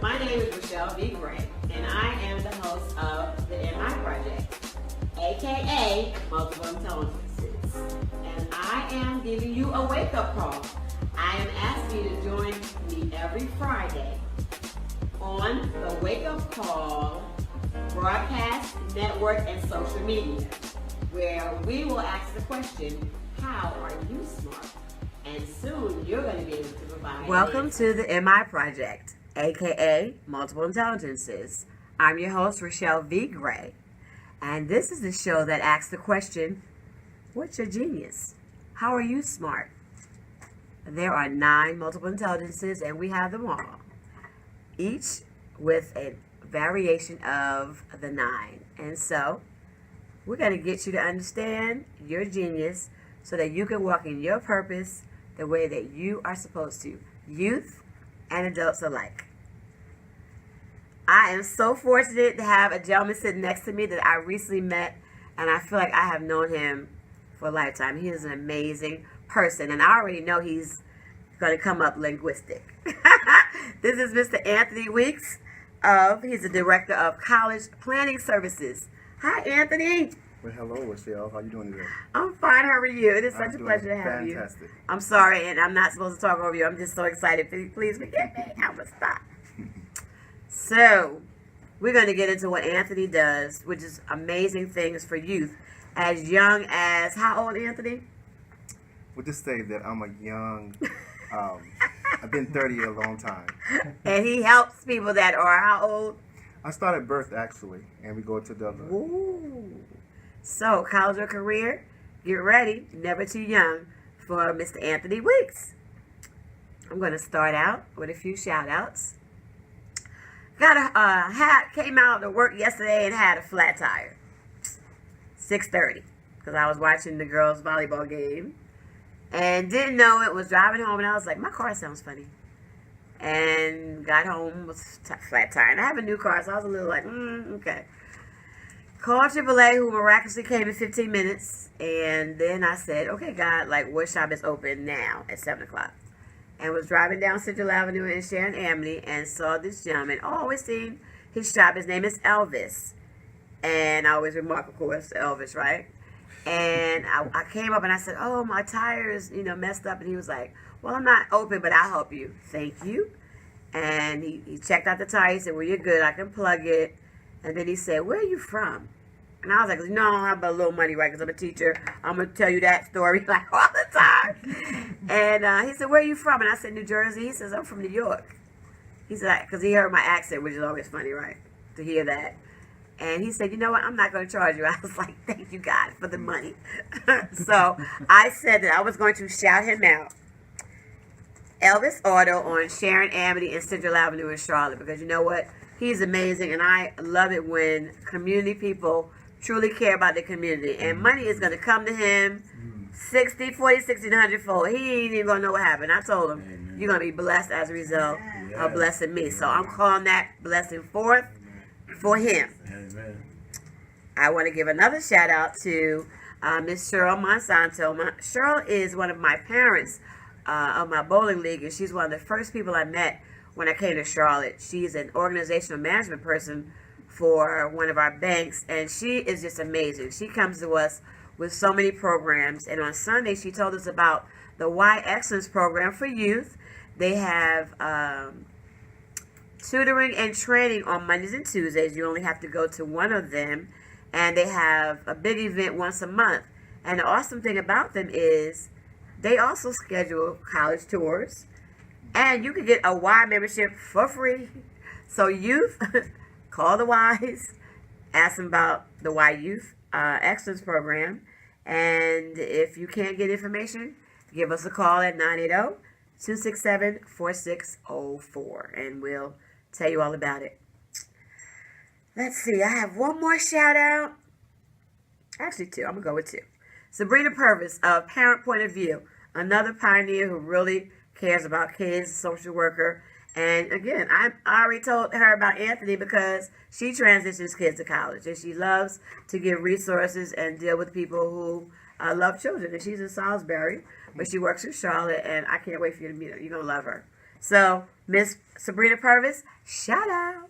My name is Rochelle and I am the host of the MI Project, aka Multiple Intelligences. And I am giving you a wake-up call. I am asking you to join me every Friday on the Wake Up Call broadcast, network, and social media, where we will ask the question, how are you smart? And soon you're going to be able to provide. Welcome to the MI Project, aka Multiple Intelligences. I'm your host, Rochelle V. Gray, and this is the show that asks the question, what's your genius? How are you smart? There are 9 multiple intelligences, and we have them all, each with a variation of the 9. And so we're going to get you to understand your genius so that you can walk in your purpose the way that you are supposed to, youth and adults alike. I am so fortunate to have a gentleman sitting next to me that I recently met, and I feel like I have known him for a lifetime. He is an amazing person, and I already know he's going to come up linguistic. This is Mr. Anthony Weeks. He's the Director of College Planning Services. Hi, Anthony. Well, hello, Rochelle. How you doing today? I'm fine. How are you? It is such a pleasure to have you. Fantastic. I'm sorry, and I'm not supposed to talk over you. I'm just so excited. Please forgive me. I'm going to stop. So, we're going to get into what Anthony does, which is amazing things for youth. As young as, how old, Anthony? We'll just say that I'm a young, I've been 30 a long time. And he helps people that are how old? I started birth, actually, and we go to the... Ooh. So, college or career, get ready, never too young, for Mr. Anthony Weeks. I'm going to start out with a few shout-outs. Got came out to work yesterday and had a flat tire. 6:30, because I was watching the girls' volleyball game. And didn't know it, was driving home, and I was like, my car sounds funny. And got home, was flat tire. And I have a new car, so I was a little like, okay. Called AAA, who miraculously came in 15 minutes. And then I said, okay, God, like, what shop is open now at 7 o'clock? And was driving down Central Avenue in Sharon Amity and saw this gentleman. Always seen his shop. His name is Elvis. And I always remark, of course, Elvis, right? And I came up and I said, oh, my tire is, messed up. And he was like, well, I'm not open, but I'll help you. Thank you. And he checked out the tire. He said, well, you're good. I can plug it. And then he said, where are you from? And I was like, no, I don't have but a little money, right? Because I'm a teacher. I'm going to tell you that story like all the time. And he said, where are you from? And I said, New Jersey. He says, I'm from New York. He said, because he heard my accent, which is always funny, right? To hear that. And he said, you know what? I'm not going to charge you. I was like, thank you, God, for the money. So I said that I was going to shout him out. Elvis Auto on Sharon Amity and Central Avenue in Charlotte. Because you know what? He's amazing. And I love it when community people truly care about the community. And money is going to come to him 60, 40, 60, 100 fold. He ain't even going to know what happened. I told him, you're going to be blessed as a result of blessing me. So I'm calling that blessing forth for him. Amen. I want to give another shout out to Miss Cheryl Monsanto. Cheryl is one of my parents of my bowling league, and she's one of the first people I met when I came to Charlotte. She's an organizational management person for one of our banks, and she is just amazing. She comes to us with so many programs, and on Sunday she told us about the Y Excellence program for youth. They have tutoring and training on Mondays and Tuesdays. You only have to go to one of them, and they have a big event once a month. And the awesome thing about them is they also schedule college tours, and you can get a Y membership for free. So youth, call the Ys, ask them about the Y Youth Excellence Program, and if you can't get information, give us a call at 980-267-4604, and we'll tell you all about it. Let's see, I have one more shout out. Actually 2, I'm going to go with 2. Sabrina Purvis of Parent Point of View, another pioneer who really cares about kids, a social worker. And again, I already told her about Anthony because she transitions kids to college, and she loves to give resources and deal with people who love children. And she's in Salisbury, but she works in Charlotte, and I can't wait for you to meet her. You're going to love her. So Miss Sabrina Purvis, shout out.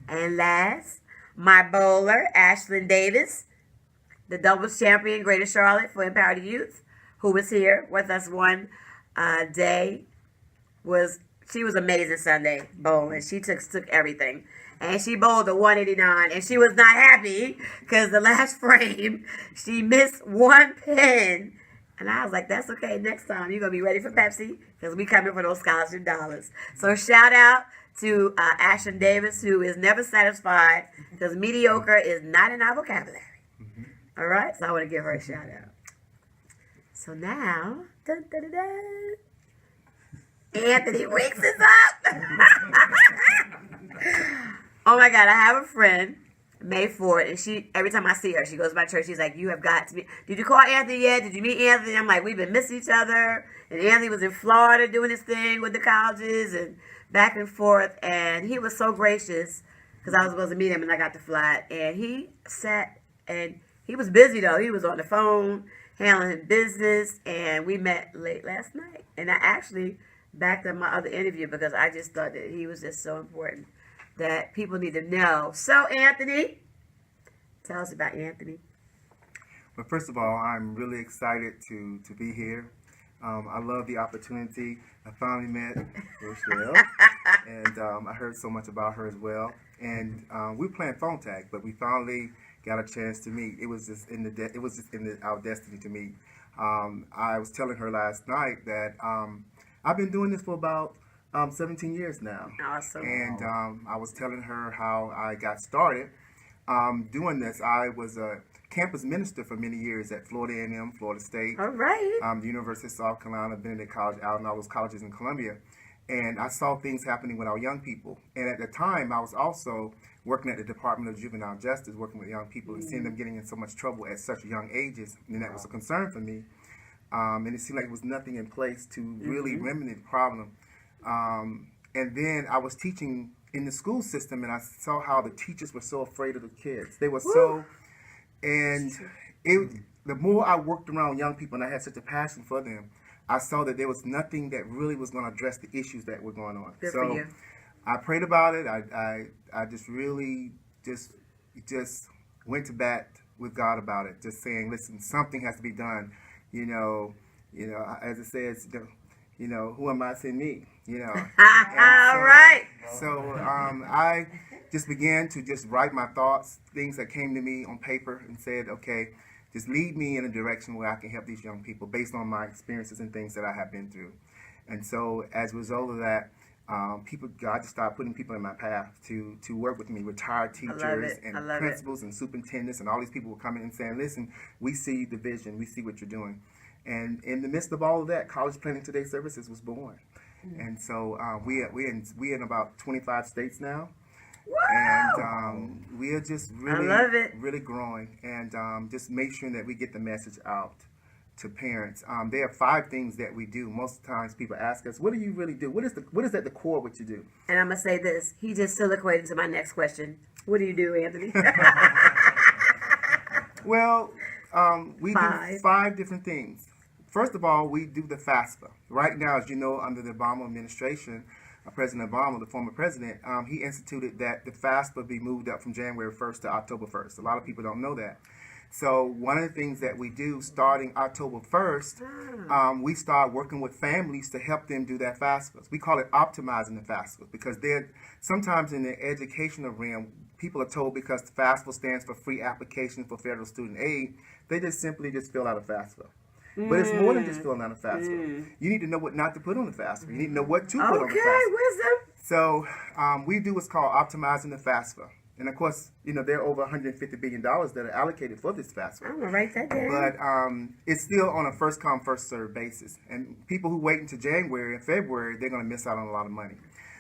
And last, my bowler, Ashlyn Davis, the doubles champion, Greater Charlotte for Empowered Youth, who was here with us one day. She was amazing Sunday bowling. She took everything. And she bowled a 189, and she was not happy because the last frame, she missed one pin. And I was like, that's okay. Next time, you're going to be ready for Pepsi because we coming for those scholarship dollars. So shout out to Ashlyn Davis, who is never satisfied because mediocre is not in our vocabulary. All right? So I want to give her a shout out. So now, dun, dun, dun, dun, Anthony Weeks is up. Oh my God, I have a friend, May 4th, and she, every time I see her, she goes to my church, she's like, you have got to be, did you call Anthony yet? Did you meet Anthony? I'm like, we've been missing each other, and Anthony was in Florida doing his thing with the colleges, and back and forth, and he was so gracious, because I was supposed to meet him, and I got the flight, and he sat, and he was busy though, he was on the phone, handling business, and we met late last night, and I actually backed up my other interview, because I just thought that he was just so important that people need to know. So, Anthony, tell us about Anthony. Well, first of all, I'm really excited to be here. I love the opportunity. I finally met Rochelle, and I heard so much about her as well. And we were playing phone tag, but we finally got a chance to meet. It was just our destiny to meet. I was telling her last night that I've been doing this for about 17 years now. Awesome. And I was telling her how I got started doing this. I was a campus minister for many years at Florida A&M, Florida State. All right. The University of South Carolina, Benedict College, out in all those colleges in Columbia. And I saw things happening with our young people. And at the time, I was also working at the Department of Juvenile Justice, working with young people and seeing them getting in so much trouble at such young ages. And that was a concern for me. And it seemed like there was nothing in place to really remedy the problem. And then I was teaching in the school system, and I saw how the teachers were so afraid of the kids. They were so, and the more I worked around young people, and I had such a passion for them, I saw that there was nothing that really was going to address the issues that were going on. Good for So you. I prayed about it. I just really just went to bat with God about it, just saying, listen, something has to be done. You know, as it says, who am I to say me? All right. So I just began to just write my thoughts, things that came to me on paper, and said, okay, just lead me in a direction where I can help these young people based on my experiences and things that I have been through. And so as a result of that, God just started putting people in my path to work with me, retired teachers and principals and superintendents, and all these people were coming and saying, listen, we see the vision, we see what you're doing. And in the midst of all of that, College Planning Today Services was born. And so we're in about 25 states now. Wow. And we are just really growing, and just make sure that we get the message out to parents. There are 5 things that we do. Most times people ask us, what do you really do? What is at the core of what you do? And I'm going to say this. He just soliloquized to my next question. What do you do, Anthony? Well, we do 5 different things. First of all, we do the FAFSA. Right now, as you know, under the Obama administration, President Obama, the former president, he instituted that the FAFSA be moved up from January 1st to October 1st. A lot of people don't know that. So one of the things that we do starting October 1st, we start working with families to help them do that FAFSA. We call it optimizing the FAFSA, because sometimes in the educational realm, people are told because the FAFSA stands for Free Application for Federal Student Aid, they just simply fill out a FAFSA. But it's more than just filling out a FAFSA. You need to know what not to put on the FAFSA. You need to know what to put on the FAFSA. Okay, wisdom. So we do what's called optimizing the FAFSA. And of course, there are over $150 billion that are allocated for this FAFSA. I'm going to write that down. But it's still on a first come, first served basis. And people who wait until January and February, they're going to miss out on a lot of money.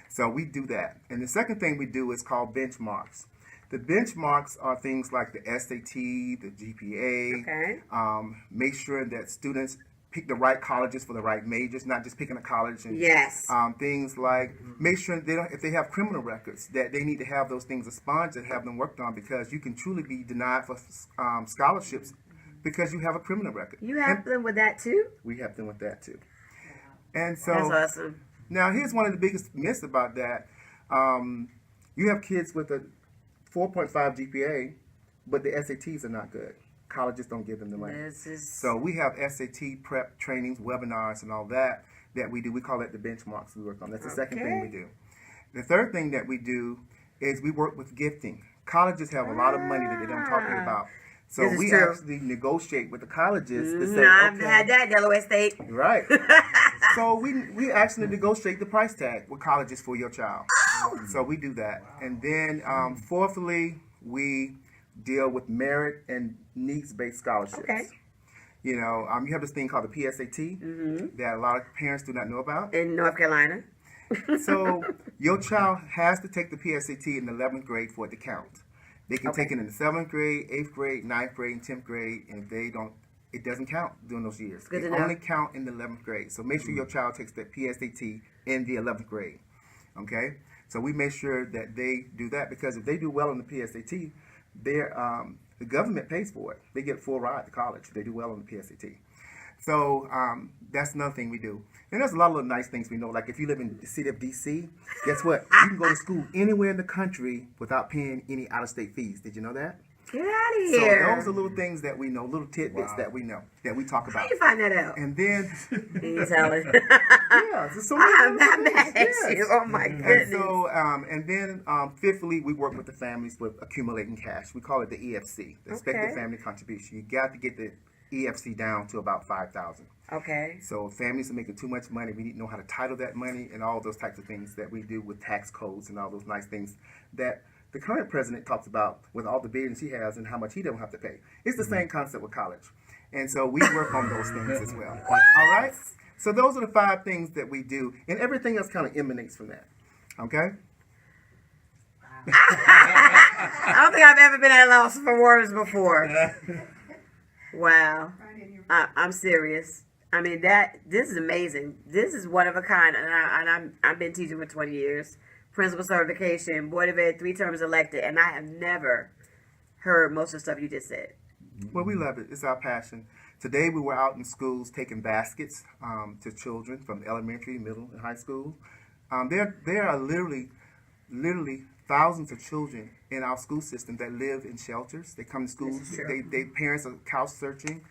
So we do that. And the second thing we do is called benchmarks. The benchmarks are things like the SAT, the GPA. Make sure that students pick the right colleges for the right majors, not just picking a college. And, things like make sure if they have criminal records, that they need to have those things expunged and have them worked on, because you can truly be denied for scholarships because you have a criminal record. You help them with that too? We help them with that too. And so that's awesome. Now, here's one of the biggest myths about that. You have kids with a 4.5 GPA, but the SATs are not good. Colleges don't give them the money. So we have SAT prep trainings, webinars, and all that we do. We call it the benchmarks we work on. That's the second thing we do. The third thing that we do is we work with gifting. Colleges have a lot of money that they don't talk about. So we actually negotiate with the colleges to say, I've had that, Delaware State. Right. So we actually negotiate the price tag with colleges for your child. So we do that. And then fourthly, we deal with merit and needs-based scholarships. Okay. You know, you have this thing called the PSAT that a lot of parents do not know about. In North Carolina. So your child has to take the PSAT in the 11th grade for it to count. They can take it in the 7th grade, 8th grade, 9th grade, and 10th grade, and if they don't, it doesn't count during those years. It only count in the 11th grade. So make sure your child takes that PSAT in the 11th grade. Okay? So we make sure that they do that, because if they do well on the PSAT, the government pays for it. They get a full ride to college if they do well on the PSAT. So that's another thing we do. And there's a lot of little nice things we know. Like if you live in the city of D.C., guess what? You can go to school anywhere in the country without paying any out-of-state fees. Did you know that? Get out of here. So those are little things that we know, little tidbits that we know, that we talk about. How you find that out? And then... You tell it. Yeah. So I'm not mad at you. Oh, my goodness. And so, and then fifthly, we work with the families with accumulating cash. We call it the EFC, the Expected Family Contribution. You got to get the EFC down to about $5,000. Okay. So if families are making too much money, we need to know how to title that money and all those types of things that we do with tax codes and all those nice things that the current president talks about with all the billions he has and how much he don't have to pay. It's the same concept with college. And so we work on those things as well. All right? So those are the 5 things that we do, and everything else kind of emanates from that. Okay? I don't think I've ever been at a loss for words before. Wow. I'm serious. I mean, this is amazing. This is one of a kind, and I've been teaching for 20 years. Principal certification, Board of Ed, 3 terms elected, and I have never heard most of the stuff you just said. Well, we love it. It's our passion. Today we were out in schools taking baskets to children from elementary, middle, and high school. There are literally thousands of children in our school system that live in shelters. They come to school. They parents are couch surfing.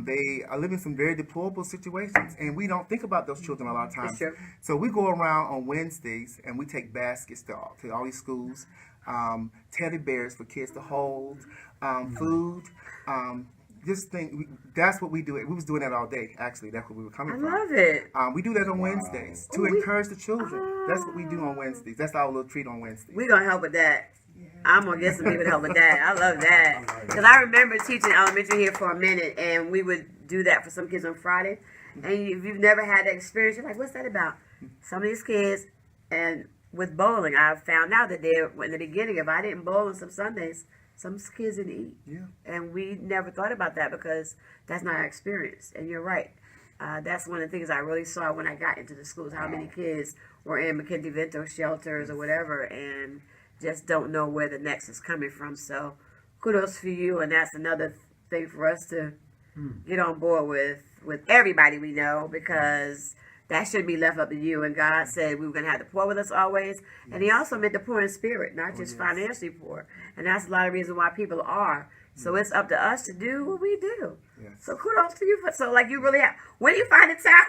They are living some very deplorable situations, and we don't think about those children a lot of times. So we go around on Wednesdays and we take baskets to all these schools, teddy bears for kids to hold, food. That's what we do. We was doing that all day, actually. That's where we were coming from. I love it. We do that on Wednesdays to encourage the children. That's what we do on Wednesdays. That's our little treat on Wednesdays. We're going to help with that. I'm going to get some people to help with that. I love that. Because I remember teaching elementary here for a minute, and we would do that for some kids on Friday. And if you've never had that experience, you're like, what's that about? Some of these kids, and with bowling, I found out that in the beginning, if I didn't bowl on some Sundays, some kids didn't eat. Yeah. And we never thought about that because that's not our experience. And you're right. That's one of the things I really saw when I got into the schools, how many kids were in McKinney-Vento shelters or whatever and just don't know where the next is coming from. So kudos for you. And that's another thing for us to get on board with everybody we know, because that shouldn't be left up to you. And God said we were going to have the poor with us always. And he also meant the poor in spirit, not just financially poor. And that's a lot of reasons why people are. So it's up to us to do what we do. Yes. So kudos to you. You really have, when do you find the time?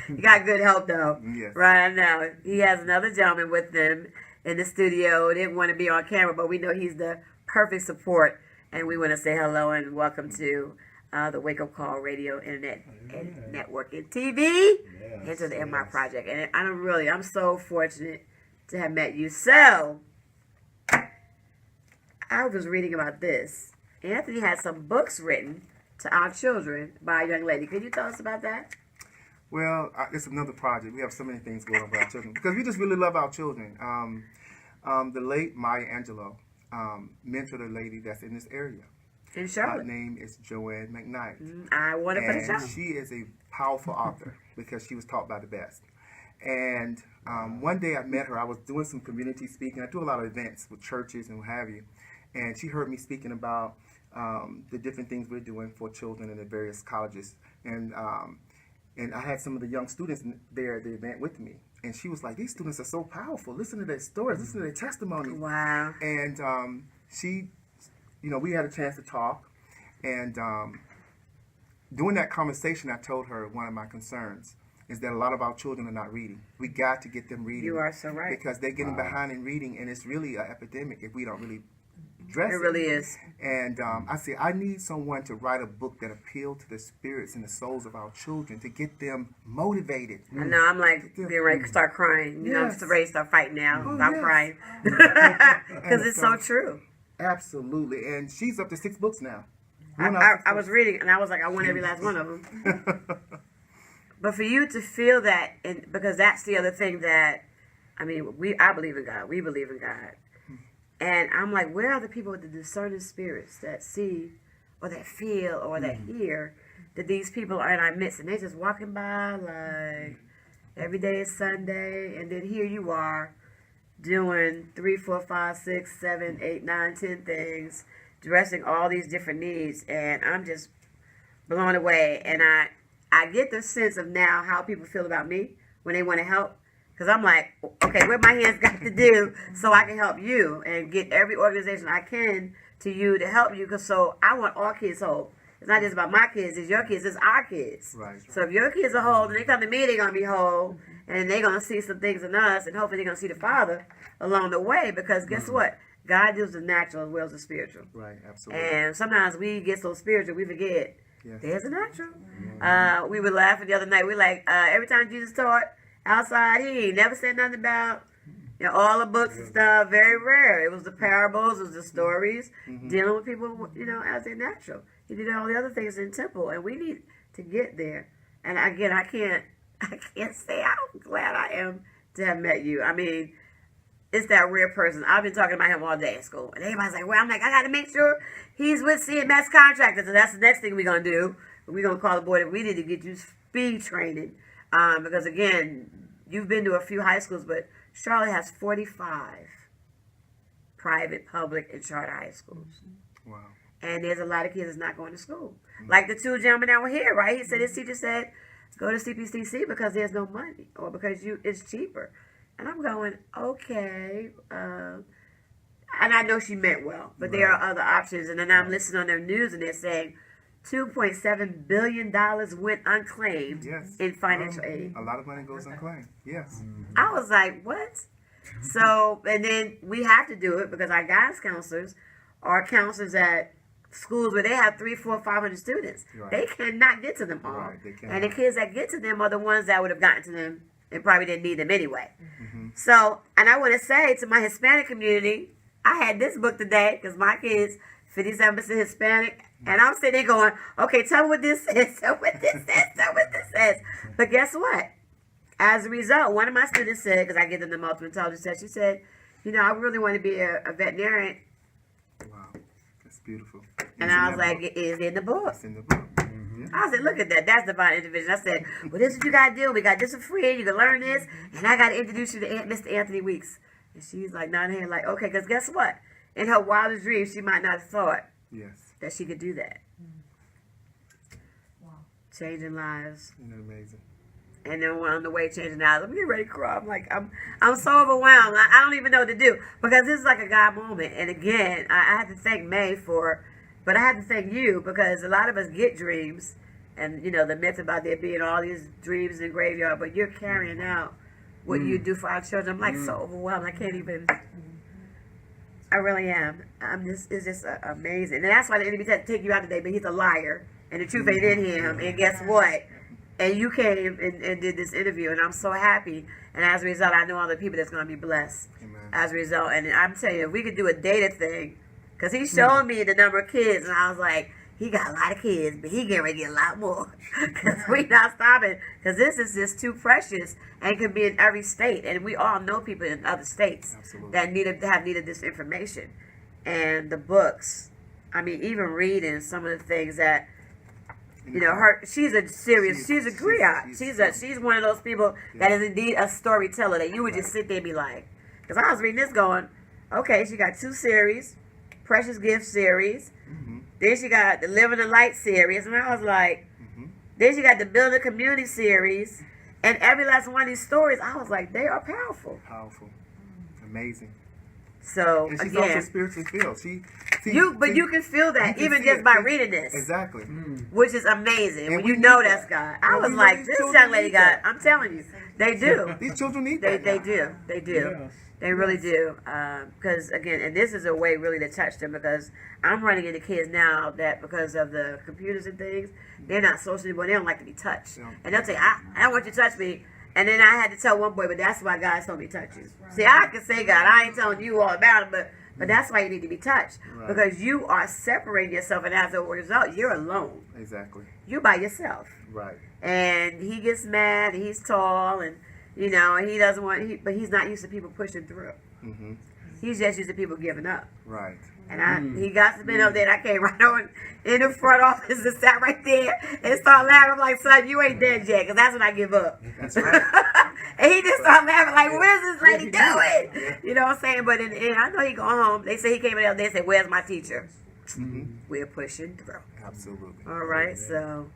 You got good help, though. Yes. Right now. He has another gentleman with them in the studio. Didn't want to be on camera, but we know he's the perfect support. And we want to say hello and welcome to the Wake Up Call Radio, Internet, and Network, and TV, and to the MI Project. And I'm so fortunate to have met you. So, I was reading about this. Anthony has some books written to our children by a young lady. Could you tell us about that? Well, it's another project. We have so many things going on with our children because we just really love our children. The late Maya Angelou mentored a lady that's in this area. In Charlotte. Her name is Joanne McKnight. I want to put a shout. She is a powerful author because she was taught by the best. And one day I met her. I was doing some community speaking. I do a lot of events with churches and what have you. And she heard me speaking about the different things we're doing for children in the various colleges. And And I had some of the young students there at the event with me. And she was like, these students are so powerful. Listen to their stories. Listen to their testimony. Wow. And she, we had a chance to talk. And during that conversation, I told her one of my concerns is that a lot of our children are not reading. We got to get them reading. You are so right. Because they're getting behind in reading, and it's really an epidemic if we don't really address it. It really is. And I said, I need someone to write a book that appeal to the spirits and the souls of our children to get them motivated. I know, I'm like getting ready to start crying. You know, I'm ready to start fighting now. I'm crying. Because it's so true. Absolutely. And she's up to 6 books now. I was reading, and I was like, I want every last one of them. But for you to feel that, and because that's the other thing that, I mean, I believe in God. We believe in God. And I'm like, where are the people with the discerning spirits that see or that feel or that hear that these people are in our midst? And they're just walking by like every day is Sunday. And then here you are doing 3, 4, 5, 6, 7, 8, 9, 10 things, addressing all these different needs. And I'm just blown away. And I get the sense of now how people feel about me when they want to help. Because I'm like, okay, what my hands got to do so I can help you and get every organization I can to you to help you. Because so I want all kids whole. It's not just about my kids, it's your kids, it's our kids. Right. So if your kids are whole, then they come to me, they're going to be whole. And they're going to see some things in us. And hopefully they're going to see the Father along the way. Because guess what? God deals with the natural as well as the spiritual. Right, absolutely. And sometimes we get so spiritual, we forget. Yes. There's a natural. We were laughing the other night. We like, every time Jesus taught outside, he ain't never said nothing about all the books and stuff. Very rare. It was the parables, it was the stories, dealing with people, as they're natural. He did all the other things in temple, and we need to get there. And again, I can't say how glad I am to have met you. I mean, it's that rare person. I've been talking about him all day at school. And everybody's like, well, I'm like, I got to make sure he's with CMS contractors. And that's the next thing we're going to do. We're going to call the board and we need to get you speed training. Because, again, you've been to a few high schools, but Charlotte has 45 private, public, and charter high schools. Wow. And there's a lot of kids that's not going to school. Like the 2 gentlemen that were here, right? He said his teacher said, go to CPCC because there's no money or because it's cheaper. And I'm going, okay. And I know she meant well, but there are other options. And then I'm listening on their news and they're saying $2.7 billion went unclaimed in financial aid. A lot of money goes unclaimed, yes. I was like, what? So, and then we have to do it because our guidance counselors are counselors at schools where they have 300, 400, 500 students. Right. They cannot get to them all. Right, they cannot. And the kids that get to them are the ones that would have gotten to them and probably didn't need them anyway. So, and I want to say to my Hispanic community, I had this book today because my kids, 57% Hispanic, and I'm sitting there going, okay, tell me what this says, tell me what this says, tell me what this says. But guess what? As a result, one of my students said, because I give them the multiple intelligence test, she said, I really want to be a veterinarian. Wow, that's beautiful. And I was like, it is in the book. It's in the book. I said, look at that. That's divine intervention. I said, well, this is what you got to do. We got this for free. You can learn this. And I got to introduce you to Mr. Anthony Weeks. And she's like nodding her head like, okay, because guess what? In her wildest dreams, she might not have thought that she could do that. Wow. Changing lives. Isn't that amazing? And then on the way changing lives, I'm getting ready to cry. I'm like, I'm so overwhelmed. I don't even know what to do. Because this is like a God moment. And again, I have to thank May but I have to thank you because a lot of us get dreams and, the myth about there being all these dreams in the graveyard, but you're carrying out what you do for our children. I'm like so overwhelmed. I can't even, I really am. It's just amazing. And that's why the enemy tried to take you out today, but he's a liar and the truth ain't in him. And guess what? And you came and did this interview and I'm so happy. And as a result, I know all the people that's going to be blessed. Amen. As a result. And I'm telling you, if we could do a data thing, because he showed me the number of kids, and I was like, he got a lot of kids, but he getting ready to get a lot more. Because we not stopping. Because this is just too precious and can be in every state. And we all know people in other states that have needed this information. And the books, I mean, even reading some of the things that, she's a serious, she's a griot. She's one of those people that is indeed a storyteller that you would just sit there and be like, because I was reading this going, okay, she got 2 series. Precious Gift series. Then she got the Living the Light series. And I was like, Then you got the Build a Community series. And every last one of these stories, I was like, they are powerful. Powerful. Amazing. So, and she's again, also spiritually filled. you can feel that even just by reading this. Exactly. Which is amazing. And when you know that's God. I was like, this young lady got, I'm telling you, they do. These children need They that. do. They do. Yes. They really do. Because, again, and this is a way really to touch them, because I'm running into kids now that because of the computers and things, they're not socially, but they don't like to be touched. Yeah. And they'll say, I don't want you to touch me. And then I had to tell one boy, but that's why God told me to touch you. See, I can say God, I ain't telling you all about it, but that's why you need to be touched. Right. Because you are separating yourself, and as a result, you're alone. Exactly. You're by yourself. Right. And he gets mad, and he's tall, and, and he doesn't want, but he's not used to people pushing through. Mm-hmm. He's just used to people giving up. Right. And he got to been up there, and I came right on in the front office and sat right there and started laughing. I'm like, son, you ain't dead yet, because that's when I give up. That's right. And he just started laughing like, what is this lady doing? You know what I'm saying? But I know he go home. They say he came in the other day and said, where's my teacher? Mm-hmm. We're pushing through. Absolutely. All right, so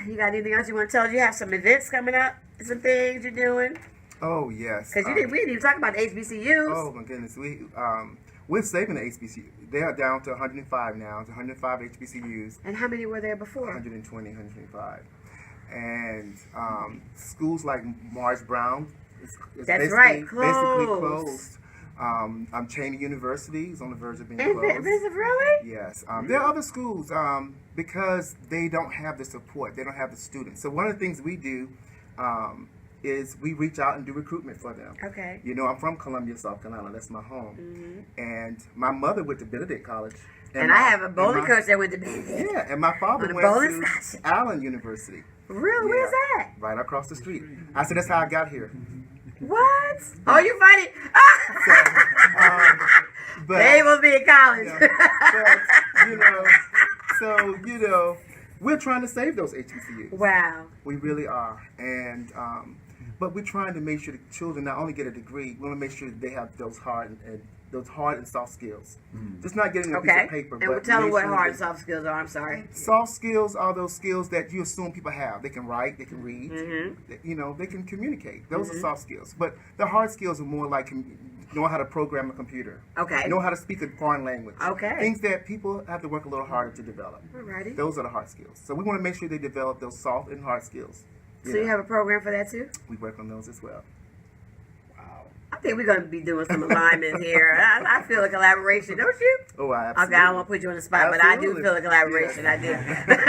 you got anything else you want to tell us? You have some events coming up, some things you're doing? Oh, yes. Because we didn't even talk about the HBCUs. Oh, my goodness. We're saving the HBCU. They are down to 105 now. It's 105 HBCUs. And how many were there before? 120, 125. And schools like Morris Brown is That's right, basically closed. closed. Cheney University is on the verge of being And closed. is it really? Yes. There are other schools because they don't have the support. They don't have the students. So one of the things we do is we reach out and do recruitment for them. Okay. I'm from Columbia, South Carolina. That's my home. And my mother went to Benedict College. And I have a bowling coach that went to Benedict. Yeah, and my father On a went bowling to scholarship. Allen University. Really? Yeah. Where's that? Right across the street. I said, that's how I got here. What? Oh, you funny. But, They will be in college. but, we're trying to save those HBCUs. Wow. We really are. And, but we're trying to make sure the children not only get a degree, we want to make sure that they have those hard and soft skills. Just not getting a piece of paper. And we'll tell them what hard and soft skills are. I'm sorry. Soft skills are those skills that you assume people have. They can write, they can read, they can communicate. Those are soft skills. But the hard skills are more like knowing how to program a computer. Okay. Know how to speak a foreign language. Okay. Things that people have to work a little harder to develop. Alrighty. Those are the hard skills. So we want to make sure they develop those soft and hard skills. So you have a program for that too? We work on those as well. I think we're going to be doing some alignment here. I feel a collaboration, don't you? Oh, absolutely. Okay, I don't want to put you on the spot, but I do feel a collaboration. Yes. I do.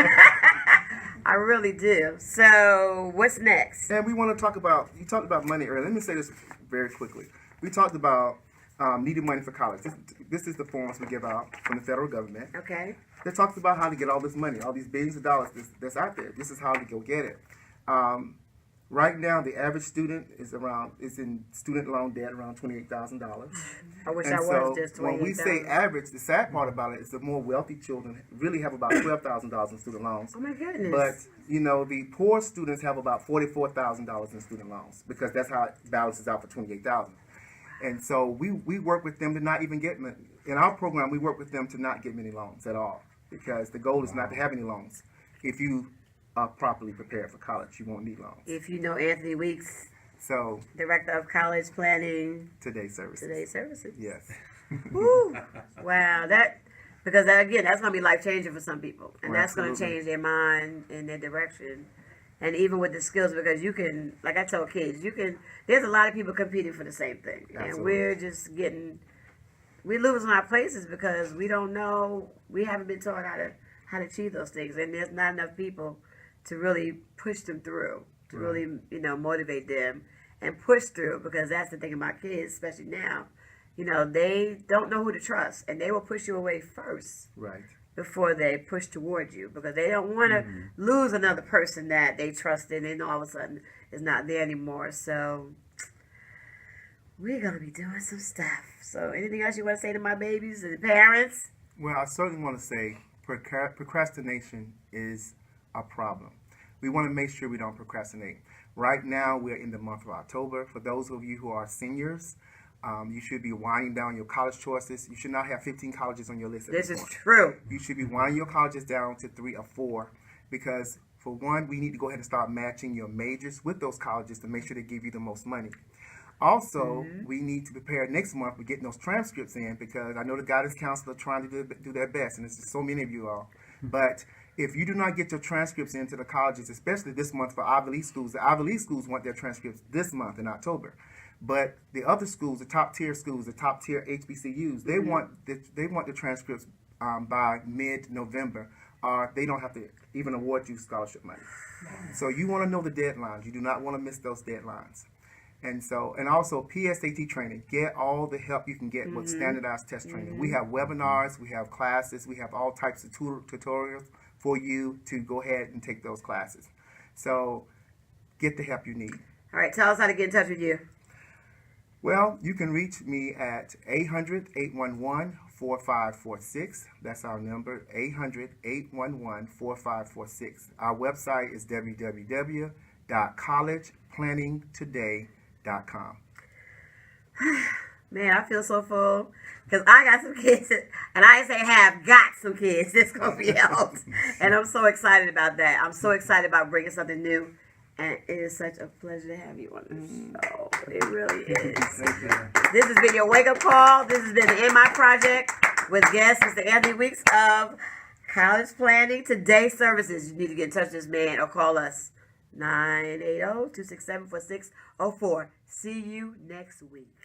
I really do. So, what's next? And we want to talk about, you talked about money earlier. Let me say this very quickly. We talked about needing money for college. This is the forms we give out from the federal government. Okay. That talks about how to get all this money, all these billions of dollars that's out there. This is how to go get it. Right now, the average student is in student loan debt around $28,000. I wish And I so was just when we say 28,000. average, the sad part about it is the more wealthy children really have about $12,000 in student loans. Oh my goodness. But the poor students have about $44,000 in student loans because that's how it balances out for $28,000. And so we work with them to not even get in our program. We work with them to not get many loans at all because the goal is not to have any loans. If you are properly prepared for college, you won't need loans. If you know Anthony Weeks, So Director of College Planning, today's services. Yes. Woo! Wow, because again, that's going to be life changing for some people, and Well, that's going to absolutely. change their mind and their direction, and even with the skills, because you can, like I tell kids, there's a lot of people competing for the same thing, and Absolutely. we're just we're losing our places because we don't know, we haven't been taught how to achieve those things, and there's not enough people to really push them through, to really, motivate them and push through, because that's the thing about kids, especially now. They don't know who to trust, and they will push you away first Right. before they push towards you, because they don't want to lose another person that they trusted and all of a sudden is not there anymore. So we're going to be doing some stuff. So anything else you want to say to my babies and the parents? Well, I certainly want to say procrastination is a problem. We want to make sure we don't procrastinate. Right now, we're in the month of October. For those of you who are seniors, you should be winding down your college choices. You should not have 15 colleges on your list at This this is point. true. You should be winding your colleges down to 3 or 4, because For one, we need to go ahead and start matching your majors with those colleges to make sure they give you the most money. Also, we need to prepare next month with getting those transcripts in, because I know the guidance counselor are trying to do their best, and there's just so many of you all. But if you do not get your transcripts into the colleges, especially this month for Ivy League schools, the Ivy League schools want their transcripts this month in October. But the other schools, the top tier schools, the top tier HBCUs, they want the transcripts by mid-November, or they don't have to even award you scholarship money. So you want to know the deadlines. You do not want to miss those deadlines. And also PSAT training. Get all the help you can get with standardized test training. We have webinars, we have classes, we have all types of tutorials for you to go ahead and take those classes. So get the help you need. All right, tell us how to get in touch with you. Well, you can reach me at 800-811-4546. That's our number, 800-811-4546. Our website is www.collegeplanningtoday.com. Man, I feel so full because I got some kids, and I say have got some kids that's going to be helped. And I'm so excited about that. I'm so excited about bringing something new. And it is such a pleasure to have you on the show. It really is. This has been your wake-up call. This has been the In My Project with guest Mr. Anthony Weeks of College Planning Today Services. You need to get in touch with this man or call us 980-267-4604. See you next week.